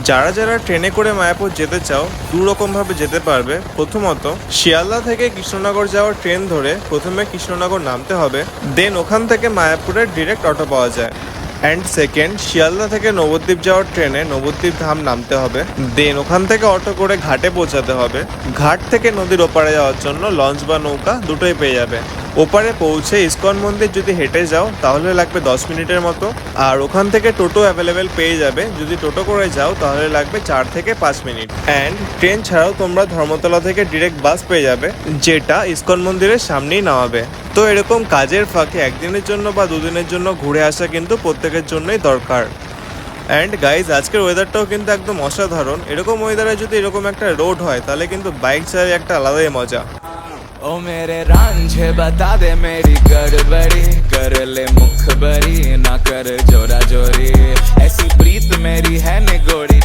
যারা যারা ট্রেনে করে মায়াপুর যেতে চাও দু রকম ভাবে যেতে পারবে। প্রথমত শিয়ালদা থেকে কৃষ্ণনগর যাওয়ার ট্রেন ধরে প্রথমে কৃষ্ণনগর নামতে হবে, দেন ওখান থেকে মায়াপুরের ডিরেক্ট অটো পাওয়া যায়। অ্যান্ড সেকেন্ড, শিয়ালদা থেকে নবদ্বীপ যাওয়ার ট্রেনে নবদ্বীপ ধাম নামতে হবে, দেন ওখান থেকে অটো করে ঘাটে পৌঁছাতে হবে। ঘাট থেকে নদীর ওপারে যাওয়ার জন্য লঞ্চ বা নৌকা দুটোই পেয়ে যাবে। ওপারে পৌঁছে ইসকন মন্দির যদি হেঁটে যাও তাহলে লাগবে 10 মিনিটের মতো, আর ওখান থেকে টোটো অ্যাভেলেবেল পেয়ে যাবে। যদি টোটো করে যাও তাহলে লাগবে 4 থেকে 5 মিনিট। অ্যান্ড ট্রেন ছাড়াও তোমরা ধর্মতলা থেকে ডিরেক্ট বাস পেয়ে যাবে, যেটা ইসকন মন্দিরের সামনেই নামাবে। তো এরকম কাজের ফাঁকে একদিনের জন্য বা দুদিনের জন্য ঘুরে আসা কিন্তু প্রত্যেকের জন্যই দরকার। অ্যান্ড গাইজ, আজকের ওয়েদারটাও কিন্তু একদম অসাধারণ। এরকম ওয়েদারে যদি এরকম একটা রোড হয় তাহলে কিন্তু বাইক চালায় একটা আলাদাই মজা। ओ मेरे रांझे बता दे मेरी गड़बड़ी, कर ले मुखबरी ना कर जोरा जोरी, ऐसी प्रीत मेरी है निगोड़ी।